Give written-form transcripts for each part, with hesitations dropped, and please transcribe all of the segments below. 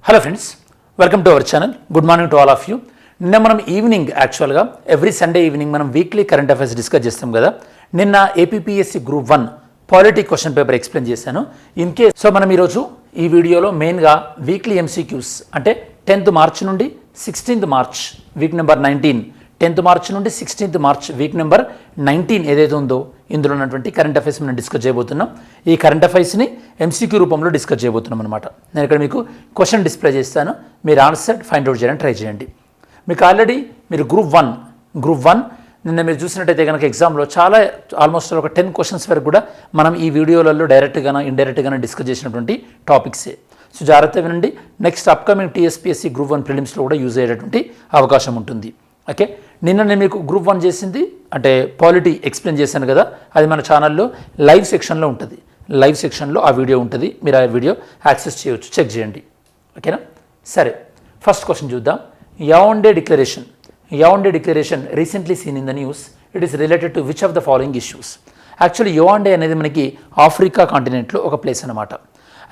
Hello friends, welcome to our channel. Good morning to all of you. నిన్న మనం evening యాక్చువల్గా every Sunday evening మనం weekly current affairs discuss చేస్తాం కదా. నిన్న APPSC group 1 polity question paper explain చేశాను. In case so మనం ఈరోజు ఈ వీడియోలో మెయిన్గా వీక్లీ ఎంసీక్యూస్ అంటే 10th మార్చ్ నుండి 16th March week number 19, 10th March నుండి 16th మార్చ్ వీక్ నెంబర్ 19 ఏదైతే ఉందో ఇందులో ఉన్నటువంటి కరెంట్ అఫైర్స్ మనం డిస్కస్ చేయబోతున్నాం. ఈ కరెంట్ అఫైర్స్ని ఎంసీక్యూ రూపంలో డిస్కస్ చేయబోతున్నాం అనమాట. నేను ఇక్కడ మీకు క్వశ్చన్ డిస్ప్లే చేస్తాను, మీరు ఆన్సర్ ఫైండ్ అవుట్ చేయడానికి ట్రై చేయండి. మీకు ఆల్రెడీ మీరు గ్రూప్ వన్ నిన్న మీరు చూసినట్టయితే కనుక ఎగ్జామ్లో చాలా ఆల్మోస్ట్ ఒక 10 క్వశ్చన్స్ వరకు కూడా మనం ఈ వీడియోలలో డైరెక్ట్గానో ఇండైరెక్ట్గానో డిస్కస్ చేసినటువంటి టాపిక్సే. సో జాగ్రత్త వినండి. నెక్స్ట్ అప్కమింగ్ టీఎస్పీఎస్సీ గ్రూప్ 1 ప్రిలిమ్స్లో కూడా యూజ్ అయ్యేటటువంటి అవకాశం ఉంటుంది. ఓకే, నిన్న నేను మీకు గ్రూప్ 1 చేసింది అంటే పాలిటీ ఎక్స్ప్లెయిన్ చేశాను కదా, అది మన ఛానల్లో లైవ్ సెక్షన్లో ఉంటుంది. లైవ్ సెక్షన్లో ఆ వీడియో ఉంటుంది, మీరు ఆ వీడియో యాక్సెస్ చేయవచ్చు, చెక్ చేయండి. ఓకేనా? సరే, ఫస్ట్ క్వశ్చన్ చూద్దాం. Yaounde declaration recently seen in the news. It is related to which of the following issues. Actually Yaounde అనేది మనకి ఆఫ్రికా కాంటినెంట్లో ఒక ప్లేస్ అనమాట.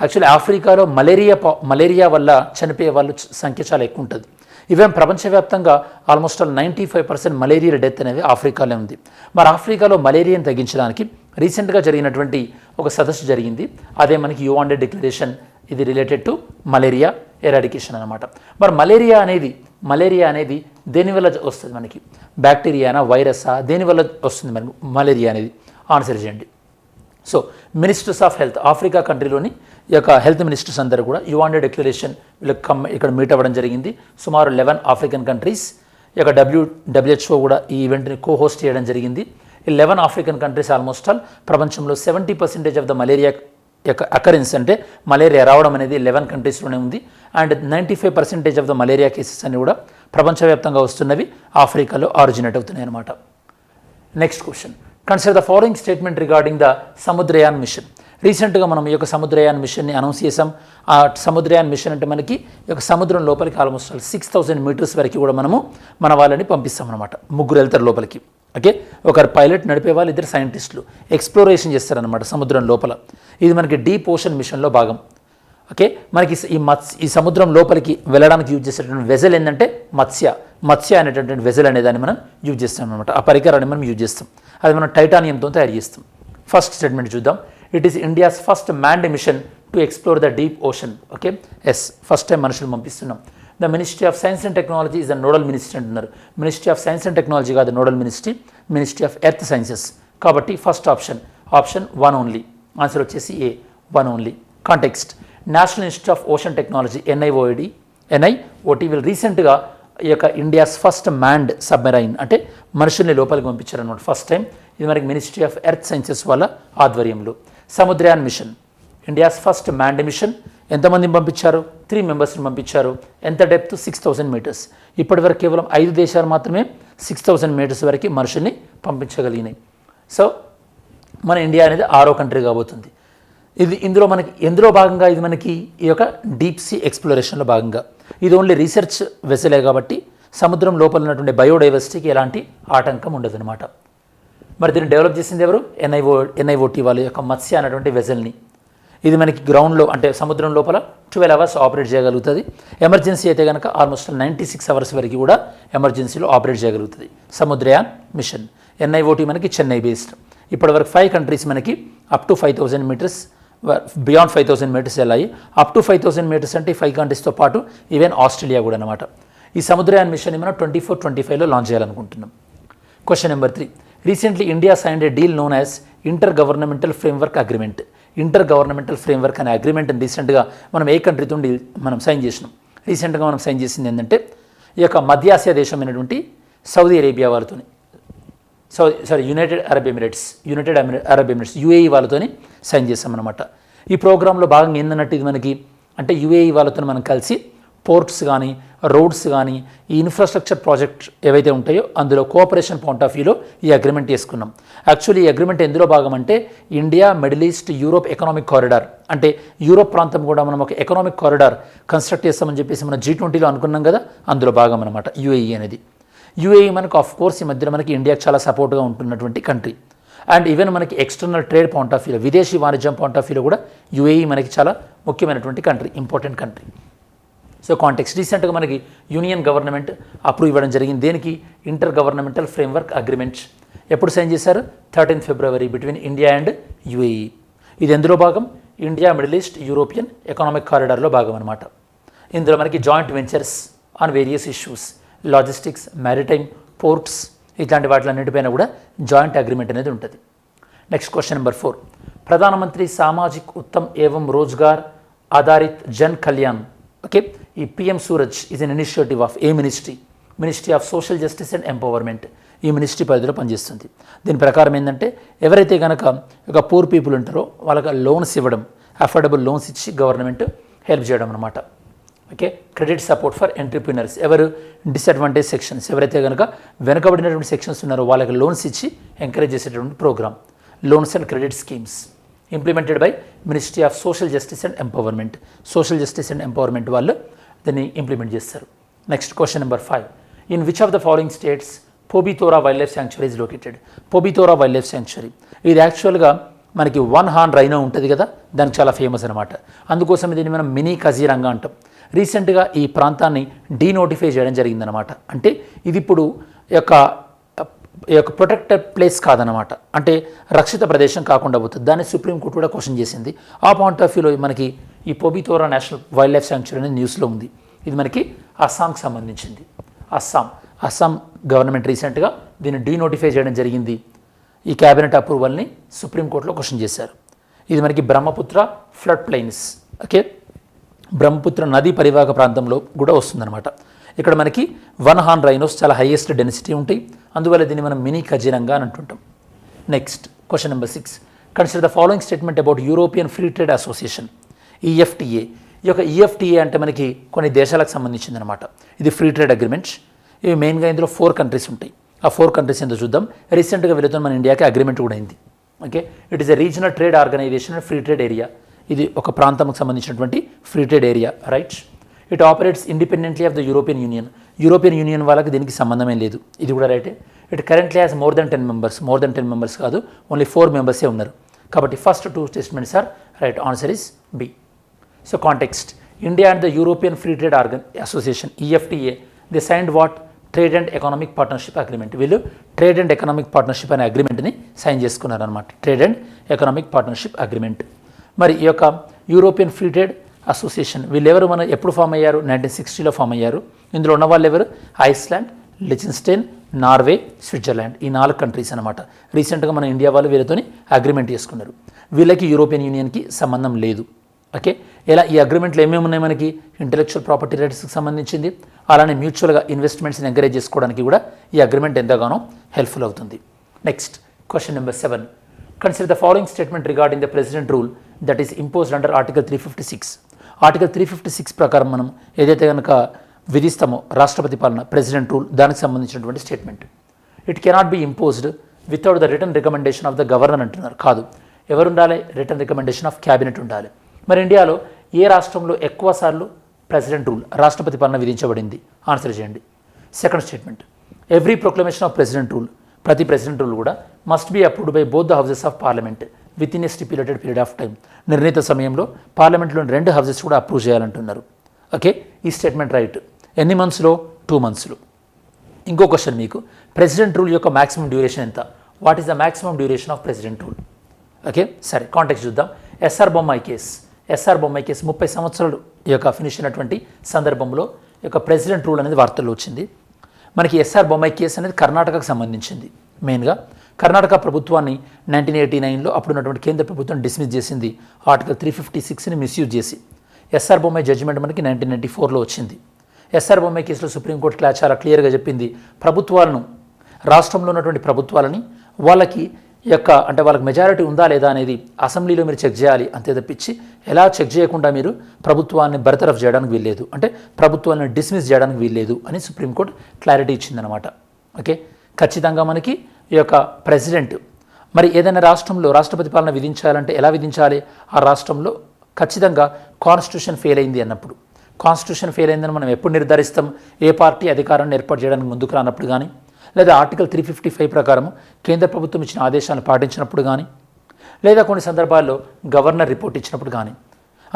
యాక్చువల్లీ ఆఫ్రికాలో మలేరియా వల్ల చనిపోయే వాళ్ళ సంఖ్య చాలా ఎక్కువ ఉంటుంది. ఈవెన్ ప్రపంచవ్యాప్తంగా ఆల్మోస్ట్ 95% మలేరియా డెత్ అనేది ఆఫ్రికాలో ఉంది. మరి ఆఫ్రికాలో మలేరియాని తగ్గించడానికి రీసెంట్గా జరిగినటువంటి ఒక సదస్సు జరిగింది. అదే మనకి యావండే డిక్లరేషన్. ఇది రిలేటెడ్ టు మలేరియా ఎరాడికేషన్ అనమాట. మరి మలేరియా అనేది దేనివల్ల వస్తుంది మనకి? బ్యాక్టీరియానా, వైరసా, దేనివల్ల వస్తుంది మనకి మలేరియా అనేది? ఆన్సర్ చేయండి. So ministers of health, Africa కంట్రీలోని ఈ యొక్క హెల్త్ మినిస్టర్స్ అందరూ కూడా యావండే డిక్లరేషన్ వీళ్ళకి ఇక్కడ మీట్ అవ్వడం జరిగింది. సుమారు 11 ఆఫ్రికన్ కంట్రీస్, ఈ యొక్క WHO కూడా ఈ ఈవెంట్ని హోస్ట్ చేయడం జరిగింది. ఈ 11 ఆఫ్రికన్ కంట్రీస్ ఆల్మోస్ట్ ఆల్ ప్రపంచంలో 70% ఆఫ్ ద మలేరియా యొక్క అకరెన్స్ అంటే మలేరియా రావడం అనేది 11 కంట్రీస్లోనే ఉంది. And 95% of the malaria cases అన్ని కూడా ప్రపంచవ్యాప్తంగా వస్తున్నవి ఆఫ్రికాలో ఆరిజినేట్ అవుతున్నాయి అన్నమాట. Next question, consider the following statement regarding the Samudrayaan mission. రీసెంట్గా మనం ఈ యొక్క సముద్రయాన్ మిషన్ని అనౌన్స్ చేసాం. ఆ సముద్రయాన్ మిషన్ అంటే మనకి ఈ యొక్క సముద్రం లోపలికి ఆల్మోస్ట్ 6000 మీటర్స్ వరకు కూడా మనము మన వాళ్ళని పంపిస్తాం అనమాట. 3 వెళ్తారు లోపలికి. ఓకే, ఒకరు పైలట్ నడిపే వాళ్ళు, 2 సైంటిస్టులు ఎక్స్ప్లోరేషన్ చేస్తారనమాట సముద్రం లోపల. ఇది మనకి డీప్ ఓషన్ మిషన్లో భాగం. ఓకే, మనకి ఈ సముద్రం లోపలికి వెళ్ళడానికి యూజ్ చేసేటువంటి వెజల్ ఏంటంటే మత్స్య అనేటటువంటి వెజల్ అనేదాన్ని మనం యూజ్ చేస్తాం అనమాట. ఆ పరికరాన్ని మనం యూజ్ చేస్తాం. అది మనం టైటానియంతో తయారు చేస్తాం. ఫస్ట్ స్టేట్మెంట్ చూద్దాం. It is India's first manned mission to explore the deep ocean. Okay, first time మనుషులు పంపిస్తున్నాం. The ministry of science and technology is the nodal ministry అంటున్నారు. Ministry of science and technology కాదు nodal ministry of earth sciences. కాబట్టి first option 1 only. Answer వచ్చేసి A, 1 only. Context, national institute of ocean technology NIOT వీళ్ళు రీసెంట్గా ఈ యొక్క India's first manned submarine అంటే మనుషుల్ని లోపలికి పంపించారనమాట ఫస్ట్ టైం. ఇది మనకి మినిస్ట్రీ ఆఫ్ ఎర్త్ సైన్సెస్ వాళ్ళ ఆధ్వర్యంలో. Samudrayaan mission India's first manned mission. ఎంతమందిని పంపించారు? 3 మెంబర్స్ని పంపించారు. ఎంత డెప్త్? 6000 మీటర్స్. ఇప్పటివరకు కేవలం 5 దేశాలు మాత్రమే 6000 మీటర్స్ వరకు మనుషుల్ని పంపించగలిగినాయి. సో మన ఇండియా అనేది 6వ కంట్రీ కాబోతుంది. ఇందులో భాగంగా ఇది మనకి ఈ యొక్క డీప్ సీ ఎక్స్ప్లోరేషన్లో భాగంగా. ఇది ఓన్లీ రీసెర్చ్ వెసలే కాబట్టి సముద్రం లోపల ఉన్నటువంటి బయోడైవర్సిటీకి ఎలాంటి ఆటంకం ఉండదన్నమాట. మరి దీన్ని డెవలప్ చేసింది ఎవరు? NIOT వాళ్ళ యొక్క మత్స్య అనేటువంటి వెజల్ని. ఇది మనకి గ్రౌండ్లో అంటే సముద్రం లోపల 12 అవర్స్ ఆపరేట్ చేయగలుగుతుంది. ఎమర్జెన్సీ అయితే కనుక ఆల్మోస్ట్ 96 అవర్స్ వరకు కూడా ఎమర్జెన్సీలో ఆపరేట్ చేయగలుగుతుంది సముద్రయాన్ మిషన్. NIOT మనకి చెన్నై బేస్డ్. ఇప్పటివరకు 5 కంట్రీస్ మనకి up to 5000 meters, beyond 5000 meters వెళ్ళాయి. అప్ టు 5000 మీటర్స్ అంటే 5 కంట్రీస్తో పాటు ఈవెన్ ఆస్ట్రేలియా కూడా అనమాట. ఈ సముద్రయాన్ మిషన్ని మనం 24-25లో లాంచ్ చేయాలనుకుంటున్నాం. Question number 3, recently India signed a deal known as inter governmental framework agreement. Inter governmental framework అనే అగ్రిమెంట్ని రీసెంట్గా మనం ఏ కంట్రీతో మనం సైన్ చేసినాం? రీసెంట్గా మనం సైన్ చేసింది ఏంటంటే ఈ యొక్క మధ్య ఆసియా దేశమైనటువంటి సౌదీ అరేబియా వాళ్ళతో, యునైటెడ్ అరబ్ ఎమిరేట్స్ UAE వాళ్ళతోని సైన్ చేస్తామన్నమాట. ఈ ప్రోగ్రాంలో భాగంగా ఏందన్నట్టు ఇది మనకి అంటే UAE వాళ్ళతో మనం కలిసి పోర్ట్స్ కానీ రోడ్స్ కానీ ఈ ఇన్ఫ్రాస్ట్రక్చర్ ప్రాజెక్ట్ ఏవైతే ఉంటాయో అందులో కోఆపరేషన్ పాయింట్ ఆఫ్ వ్యూలో ఈ అగ్రిమెంట్ చేసుకున్నాం. యాక్చువల్లీ ఈ అగ్రిమెంట్ ఎందులో భాగం అంటే India, middle east, Europe economic corridor అంటే యూరోప్ ప్రాంతం కూడా మనం ఒక ఎకనామిక్ కారిడార్ కన్స్ట్రక్ట్ చేస్తామని చెప్పేసి మనం G20లో అనుకున్నాం కదా, అందులో భాగం అనమాట UAE అనేది. UAE మనకు ఆఫ్ కోర్స్ ఈ మధ్యలో మనకి ఇండియాకి చాలా సపోర్ట్గా ఉంటున్నటువంటి కంట్రీ. అండ్ ఈవెన్ మనకి ఎక్స్టర్నల్ ట్రేడ్ పాయింట్ ఆఫ్ వ్యూలో, విదేశీ వాణిజ్యం పాయింట్ ఆఫ్ వ్యూలో కూడా UAE మనకి చాలా ముఖ్యమైనటువంటి country, important country. So context రీసెంట్గా మనకి యూనియన్ గవర్నమెంట్ అప్రూవ్ ఇవ్వడం జరిగింది. దేనికి? Inter governmental framework agreement. ఎప్పుడు సైన్ చేశారు? 13 ఫిబ్రవరి బిట్వీన్ ఇండియా అండ్ యుఏఈ. ఇది ఎందులో భాగం? India middle east European economic కారిడార్లో భాగం అనమాట. ఇందులో మనకి joint ventures on various issues, logistics, maritime, ports ఇట్లాంటి వాటిలన్నిటిపైన కూడా జాయింట్ అగ్రిమెంట్ అనేది ఉంటుంది. Next question number 4. Pradhan Mantri Samajik Uttam evam Rozgar Adharit Jan Kalyan. Okay, ఈ PM Suraj is an initiative of A ministry of social justice and empowerment. ఈ మినిస్ట్రీ పరిధిలో పనిచేస్తుంది. దీని ప్రకారం ఏంటంటే ఎవరైతే కనుక ఒక పూర్ పీపుల్ ఉంటారో వాళ్ళకి లోన్స్ ఇవ్వడం, అఫోర్డబుల్ లోన్స్ ఇచ్చి గవర్నమెంట్ హెల్ప్ చేయడం అనమాట. Okay, credit support for entrepreneurs. ఎవరు? డిసడ్వాంటేజ్ సెక్షన్స్, ఎవరైతే కనుక వెనుకబడినటువంటి సెక్షన్స్ ఉన్నారో వాళ్ళకి లోన్స్ ఇచ్చి ఎంకరేజ్ చేసేటువంటి programme, loans and credit schemes implemented by ministry of social justice and empowerment. Social justice and empowerment వాళ్ళు దీన్ని ఇంప్లిమెంట్ చేస్తారు. Next question number 5. In which of the following states Pobitora wildlife sanctuary is located? Pobitora wildlife sanctuary ఇది యాక్చువల్గా మనకి 1 horn rhino ఉంటుంది కదా, దానికి చాలా ఫేమస్ అనమాట. అందుకోసం దీన్ని మనం మినీ కజీరంగా అంటాం. రీసెంట్గా ఈ ప్రాంతాన్ని డీనోటిఫై చేయడం జరిగిందనమాట. అంటే ఇది ఇప్పుడు యొక్క ప్రొటెక్టెడ్ ప్లేస్ కాదనమాట, అంటే రక్షిత ప్రదేశం కాకుండా పోతుంది. దాన్ని సుప్రీంకోర్టు కూడా క్వశ్చన్ చేసింది. ఆ పాయింట్ ఆఫ్ వ్యూలో మనకి ఈ పోబితోరా నేషనల్ వైల్డ్ లైఫ్ శాంక్చురీ అనేది న్యూస్లో ఉంది. ఇది మనకి అస్సాంకి సంబంధించింది. అస్సాం గవర్నమెంట్ రీసెంట్గా దీన్ని డీనోటిఫై చేయడం జరిగింది. ఈ క్యాబినెట్ అప్రూవల్ని సుప్రీంకోర్టులో క్వశ్చన్ చేశారు. ఇది మనకి Brahmaputra flood plains, okay, Brahmaputra నదీ పరివాహక ప్రాంతంలో కూడా వస్తుందన్నమాట. ఇక్కడ మనకి 1 హార్న్ రైనోస్ చాలా హైయెస్ట్ డెన్సిటీ ఉంటాయి. అందువల్ల దీన్ని మనం మినీ కజీరంగా అని అంటుంటాం. Next question number 6. Consider the following statement about European Free Trade Association, EFTA. ఈ యొక్క ఈఎఫ్టీఏ అంటే మనకి కొన్ని దేశాలకు సంబంధించింది అనమాట. ఇది ఫ్రీ ట్రేడ్ అగ్రిమెంట్స్. ఇవి మెయిన్గా ఇందులో 4 కంట్రీస్ ఉంటాయి. ఆ 4 కంట్రీస్ ఏంటో చూద్దాం. రీసెంట్గా వీళ్ళతో మన ఇండియాకి అగ్రిమెంట్ కూడా అయింది. Okay, it is a regional trade organisation and free trade area. ఇది ఒక ప్రాంతంకి సంబంధించినటువంటి free trade area, right. It operates independently of the European Union వాళ్ళకి దీనికి సంబంధమే లేదు. ఇది కూడా రైటే. It currently has more than 10 members కాదు, ఓన్లీ 4 మెంబర్సే ఉన్నారు. కాబట్టి first 2 statements are right. Answer is B. So context, India and the European Free Trade Association EFTA they signed what? Trade and economic partnership agreement. వీళ్ళు trade and economic partnership అనే అగ్రిమెంట్ని sign చేసుకున్నారనమాట. Trade and economic partnership agreement. మరి ఈ యొక్క European Free Trade association వీళ్ళెవరు ఎప్పుడు form అయ్యారు? 1960లో ఫామ్ అయ్యారు. ఇందులో ఉన్న వాళ్ళు ఎవరు? Iceland, Liechtenstein, Norway, Switzerland. ఈ 4 కంట్రీస్ అనమాట. రీసెంట్గా మన ఇండియా వాళ్ళు వీళ్ళతోని అగ్రిమెంట్ చేసుకున్నారు. వీళ్ళకి యూరోపియన్ యూనియన్కి సంబంధం లేదు. ఓకే, ఇలా ఈ అగ్రిమెంట్లో ఏమేమి ఉన్నాయి మనకి? ఇంటెలెక్చువల్ ప్రాపర్టీ రైట్స్కి సంబంధించింది, అలానే మ్యూచువల్గా ఇన్వెస్ట్మెంట్స్ని ఎంకరేజ్ చేసుకోవడానికి కూడా ఈ అగ్రిమెంట్ ఎంతగానో హెల్ప్ఫుల్ అవుతుంది. Next question number 7. Consider the following statement regarding the president rule that is imposed under article 356. Article 356 ప్రకారం మనం ఏదైతే కనుక విధిస్తామో రాష్ట్రపతి పాలన, ప్రెసిడెంట్ రూల్, దానికి సంబంధించినటువంటి statement. It cannot be imposed without the return recommendation of the governor అంటున్నారు. కాదు, ఎవరు ఉండాలి? రిటర్న్ రికమెండేషన్ ఆఫ్ క్యాబినెట్ ఉండాలి. మరి ఇండియాలో ఏ రాష్ట్రంలో ఎక్కువ సార్లు ప్రెసిడెంట్ రూల్, రాష్ట్రపతి పాలన విధించబడింది? ఆన్సర్ చేయండి. Second statement, every proclamation of president rule, ప్రతి ప్రెసిడెంట్ రూల్ కూడా must be approved by both the houses of parliament within a stipulated period of time. నిర్ణీత సమయంలో పార్లమెంట్లోని 2 హౌసెస్ కూడా అప్రూవ్ చేయాలంటున్నారు. ఓకే, ఈ స్టేట్మెంట్ రైట్. ఎన్ని మంత్స్లో? 2 మంత్స్లో. ఇంకో క్వశ్చన్ మీకు, ప్రెసిడెంట్ రూల్ యొక్క మ్యాక్సిమం డ్యూరేషన్ ఎంత? What is the maximum duration of president rule? Okay, సరే కాంటెక్స్ట్ చూద్దాం. ఎస్ఆర్ బొమ్మాయి కేసు 30 సంవత్సరాలు ఈ యొక్క ఫినిష్ అయినటువంటి సందర్భంలో ఈ యొక్క ప్రెసిడెంట్ రూల్ అనేది వార్తల్లో వచ్చింది. మనకి ఎస్ఆర్ బొమ్మాయి కేసు అనేది కర్ణాటకకు సంబంధించింది. మెయిన్గా కర్ణాటక ప్రభుత్వాన్ని 1989లో అప్పుడున్నటువంటి కేంద్ర ప్రభుత్వం డిస్మిస్ చేసింది, ఆర్టికల్ 356ని మిస్యూజ్ చేసి. ఎస్ఆర్ బొమ్మాయి జడ్జిమెంట్ మనకి 1994లో వచ్చింది. ఎస్ఆర్ బొమ్మాయి కేసులో సుప్రీంకోర్టు చాలా క్లియర్గా చెప్పింది, ప్రభుత్వాలను, రాష్ట్రంలో ఉన్నటువంటి ప్రభుత్వాలని వాళ్ళకి అంటే వాళ్ళకి మెజారిటీ ఉందా లేదా అనేది అసెంబ్లీలో మీరు చెక్ చేయాలి, అంతే తప్పించి ఎలా చెక్ చేయకుండా మీరు ప్రభుత్వాన్ని బర్తరఫ్ చేయడానికి వీల్లేదు, అంటే ప్రభుత్వాన్ని డిస్మిస్ చేయడానికి వీల్లేదు అని సుప్రీంకోర్టు క్లారిటీ ఇచ్చిందనమాట. ఓకే, ఖచ్చితంగా మనకి ఈ యొక్క ప్రెసిడెంట్ మరి ఏదైనా రాష్ట్రంలో రాష్ట్రపతి పాలన విధించాలంటే ఎలా విధించాలి? ఆ రాష్ట్రంలో ఖచ్చితంగా కాన్స్టిట్యూషన్ ఫెయిల్ అయింది అన్నప్పుడు. కాన్స్టిట్యూషన్ ఫెయిల్ అయిందని మనం ఎప్పుడు నిర్ధారిస్తాం? ఏ పార్టీ అధికారాన్ని ఏర్పాటు చేయడానికి ముందుకు రానప్పుడు కానీ, లేదా ఆర్టికల్ 355 ప్రకారం కేంద్ర ప్రభుత్వం ఇచ్చిన ఆదేశాలను పాటించినప్పుడు కానీ, లేదా కొన్ని సందర్భాల్లో గవర్నర్ రిపోర్ట్ ఇచ్చినప్పుడు కానీ.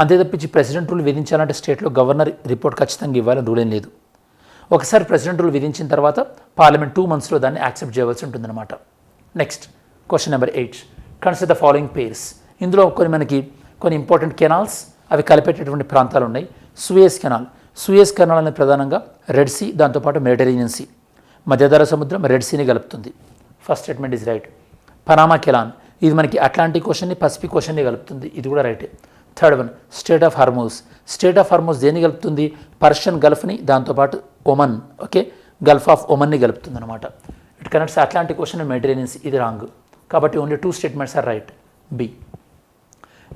అంతే తప్పించి ప్రెసిడెంట్ రూల్ విధించాలంటే స్టేట్లో గవర్నర్ రిపోర్ట్ ఖచ్చితంగా ఇవ్వాలని రూల్ ఏం లేదు. ఒకసారి ప్రెసిడెంట్ రూల్ విధించిన తర్వాత పార్లమెంట్ 2 monthsలో దాన్ని యాక్సెప్ట్ చేయవలసి ఉంటుందన్నమాట. Next question number 8, consider the following pairs. ఇందులో కొన్ని ఇంపార్టెంట్ కెనాల్స్ అవి కలిపేటటువంటి ప్రాంతాలు ఉన్నాయి. సూయజ్ కెనాల్ అనేది ప్రధానంగా రెడ్ సీ, దాంతోపాటు మెడిటరేనియన్ సీ, మధ్యధరా సముద్రం రెడ్ సీని కలుపుతుంది. First statement is right. Panama canal ఇది మనకి అట్లాంటిక్ ఓషన్ని పసిఫిక్ ఓషన్ని కలుపుతుంది, ఇది కూడా రైటే. Third one strait of Hormuz దేన్ని కలుపుతుంది? పర్షియన్ గల్ఫ్ని, దాంతోపాటు ఒమన్, ఓకే, గల్ఫ్ ఆఫ్ ఒమన్ని కలుపుతుంది అనమాట. It connects Atlantic Ocean and Mediterranean Sea, ఇది రాంగ్. కాబట్టి only 2 statements are right. B.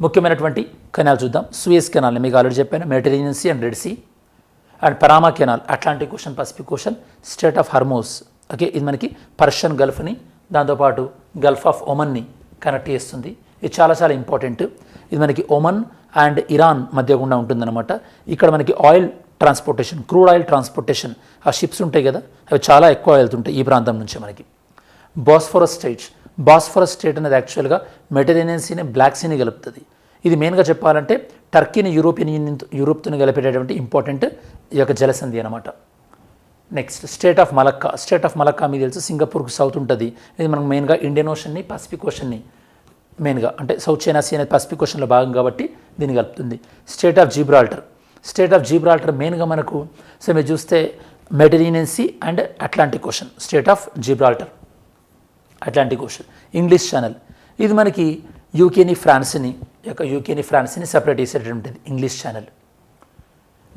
ముఖ్యమైనటువంటి కెనాల్ చూద్దాం. సూయజ్ కెనాల్ మీకు ఆల్రెడీ చెప్పాను, Mediterranean see and Red Sea. And Panama Canal Atlantic Ocean Pacific Ocean. Strait of Hormuz, okay, ఇది మనకి Persian గల్ఫ్ని, దాంతోపాటు గల్ఫ్ ఆఫ్ ఒమన్ని కనెక్ట్ చేస్తుంది. ఇది చాలా చాలా ఇంపార్టెంట్. ఇది మనకి ఒమన్ అండ్ ఇరాన్ మధ్య గుండా ఉంటుందన్నమాట. ఇక్కడ మనకి oil transportation, crude oil transportation, ఆ షిప్స్ ఉంటాయి కదా, అవి చాలా ఎక్కువ వెళ్తుంటాయి ఈ ప్రాంతం నుంచి మనకి. బాస్ఫరస్ స్టేట్ అనేది యాక్చువల్గా మెడిటరేనియన్ సీని, బ్లాక్ సీని కలుపుతుంది. ఇది మెయిన్గా చెప్పాలంటే టర్కీని యూరోప్తో కలిపేటటువంటి ఇంపార్టెంట్ ఈ యొక్క జలసంధి అనమాట. నెక్స్ట్ స్టేట్ ఆఫ్ మలక్కా మీకు తెలుసు, సింగపూర్కి సౌత్ ఉంటుంది. ఇది మనకు మెయిన్గా ఇండియన్ ఓషన్ని, పసిఫిక్ ఓషన్ని మెయిన్గా, అంటే సౌత్ చైనా సీ అనేది పసిఫిక్ ఓషన్లో భాగం కాబట్టి దీన్ని కలుపుతుంది. స్టేట్ ఆఫ్ జిబ్రాల్టర్ మెయిన్గా మనకు మీరు చూస్తే Mediterranean see and Atlantic ocean. Strait of Gibraltar Atlantic ocean. English channel ఇది మనకి యూకేని ఫ్రాన్స్ని సపరేట్ చేసేటటువంటిది English channel.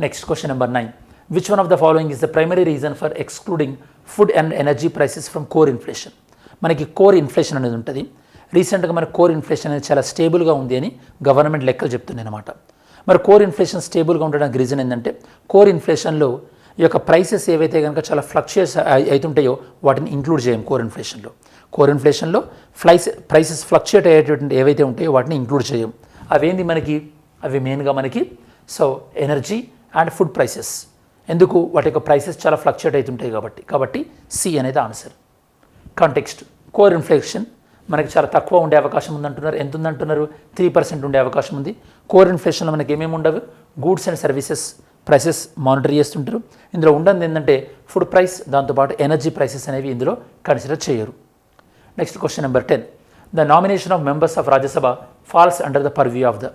Next question number 9, which one of the following is the primary reason for excluding food and energy prices from core inflation. మనకి core inflation అనేది ఉంటుంది. రీసెంట్గా మన కోర్ ఇన్ఫ్లేషన్ అనేది చాలా స్టేబుల్గా ఉంది అని గవర్నమెంట్ లెక్కలు చెప్తుంది అనమాట. మరి కోర్ ఇన్ఫ్లేషన్ స్టేబుల్గా ఉండడానికి రీజన్ ఏంటంటే కోర్ ఇన్ఫ్లేషన్లో ఈ యొక్క ప్రైసెస్ ఏవైతే కనుక చాలా ఫ్లక్చుయేట్స్ అవుతుంటాయో వాటిని ఇంక్లూడ్ చేయం కోర్ ఇన్ఫ్లేషన్లో ప్రైసెస్ ఫ్లక్చుయేట్ అయ్యేటువంటి ఏవైతే ఉంటాయో వాటిని ఇంక్లూడ్ చేయం. అవి మెయిన్గా మనకి ఎనర్జీ అండ్ ఫుడ్ ప్రైసెస్. ఎందుకు? వాటి యొక్క ప్రైసెస్ చాలా ఫ్లక్చుయేట్ అవుతుంటాయి కాబట్టి సి అనేది ఆన్సర్. కాంటెక్స్ట్, కోర్ ఇన్ఫ్లేషన్ మనకి చాలా తక్కువ ఉండే అవకాశం ఉందంటున్నారు. ఎంత ఉందంటున్నారు? 3% ఉండే అవకాశం ఉంది. కోర్ ఇన్ఫ్లేషన్లో మనకి ఏమేమి ఉండవు? Goods and services prices monitor చేస్తుంటారు. ఇందులో ఉండదు ఏంటంటే ఫుడ్ ప్రైస్, దాంతోపాటు ఎనర్జీ ప్రైసెస్ అనేవి ఇందులో కన్సిడర్ చేయరు. Next question number 10, the nomination of members of Rajya Sabha falls under the purview of the.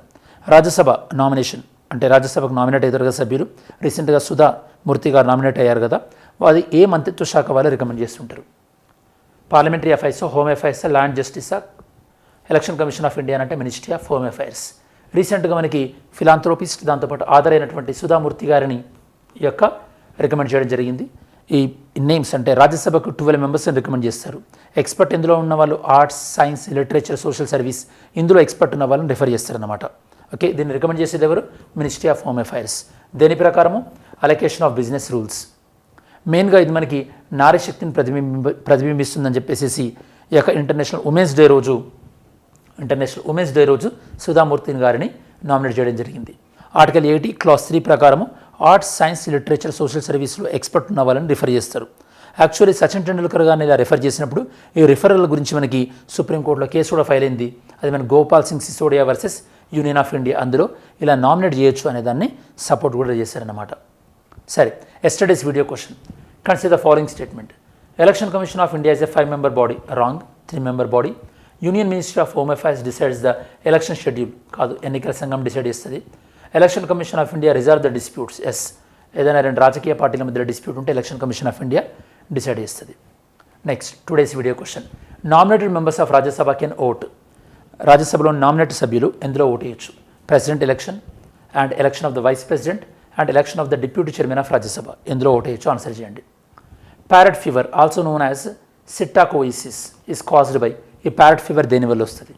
Rajya Sabha nomination అంటే రాజ్యసభకు నామినేట్ అయ్యారు కదా సభ్యులు. రీసెంట్గా సుధా మూర్తి గారు నామినేట్ అయ్యారు కదా, అది ఏ మంత్రిత్వ శాఖ వాళ్ళు రికమెండ్ చేస్తుంటారు? Parliamentary affairs, home affairs, land justice, election commission of India అంటే మినిస్ట్రీ ఆఫ్ హోమ్ అఫైర్స్. రీసెంట్గా మనకి ఫిలాంథ్రోపిస్ట్, దాంతోపాటు ఆధారైనటువంటి సుధామూర్తి గారిని ఈ యొక్క రికమెండ్ చేయడం జరిగింది. ఈ నేమ్స్ అంటే రాజ్యసభకు 12 మెంబర్స్ని రికమెండ్ చేస్తారు. ఎక్స్పర్ట్ ఇందులో ఉన్న వాళ్ళు arts, science, literature, social service ఇందులో ఎక్స్పర్ట్ ఉన్న వాళ్ళని రిఫర్ చేస్తారన్నమాట. ఓకే, దీన్ని రికమెండ్ చేసేది ఎవరు? Ministry of home affairs. దేని ప్రకారము? Allocation of business rules. మెయిన్గా ఇది మనకి నారీ శక్తిని ప్రతిబింబిస్తుందని చెప్పేసి ఈ యొక్క ఇంటర్నేషనల్ ఉమెన్స్ డే రోజు సుధామూర్తి గారిని నామినేట్ చేయడం జరిగింది. ఆర్టికల్ 80 క్లాస్ 3 ప్రకారము ఆర్ట్స్, సైన్స్, లిటరేచర్, సోషల్ సర్వీస్లో ఎక్స్పర్ట్ ఉన్న వాళ్ళని రిఫర్ చేస్తారు. యాక్చువల్లీ సచిన్ టెండూల్కర్ గారిని ఇలా రిఫర్ చేసినప్పుడు ఈ రిఫరల్ గురించి మనకి సుప్రీంకోర్టులో కేసు కూడా ఫైల్ అయింది. అది మన Gopal Singh Sisodia versus union of India. అందులో ఇలా నామినేట్ చేయొచ్చు అనే దాన్ని సపోర్ట్ కూడా చేశారన్నమాట. సరే, yesterday's video question, consider the following statement. Election commission of India is a 5-member body. Wrong. 3-member body. Union ministry of home affairs decides the election schedule. కాదు, ఎన్నికల సంఘం డిసైడ్ చేస్తుంది. Election commission of India reserve the disputes. Yes, ఏదైనా 2 రాజకీయ పార్టీల మధ్య dispute ఉంటే election commission of India decide చేస్తుంది. Next today's video question, nominated members of Rajya Sabha can vote. రాజ్యసభలో నామినేటెడ్ సభ్యులు ఎందులో ఓటు చేయొచ్చు? President election and election of the vice president and election of the deputy chairman of Rajya Sabha ఎందులో vote చేయొచ్చు? Answer చేయండి. Parrot fever also known as psittacosis is caused by. ఈ parrot fever దేని వల్ల వస్తుంది?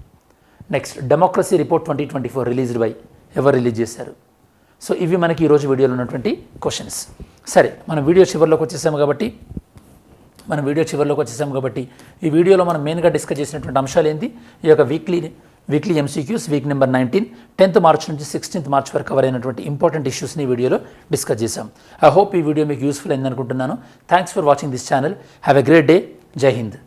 Next, democracy report 2024 released by. ఎవరు release చేశారు? So ఇవి మనకి ఈరోజు వీడియోలో ఉన్నటువంటి క్వశ్చన్స్. సరే, మనం వీడియో చివరిలోకి వచ్చేసాము కాబట్టి ఈ వీడియోలో మనం మెయిన్గా డిస్కస్ చేసినటువంటి అంశాలు ఏంటి? ఈ యొక్క weekly MCQs week number 19, 10th March నుంచి 16th మార్చ్ వరకు కవర్ అయినటువంటి ఇంపార్టెంట్ ఇష్యూస్ని ఈ వీడియోలో డిస్కస్ చేశాం. ఐ హోప్ ఈ వీడియో మీకు యూస్ఫుల్ అయింది అనుకుంటున్నాను. Thanks for watching this channel. Have a great day. జై హింద్.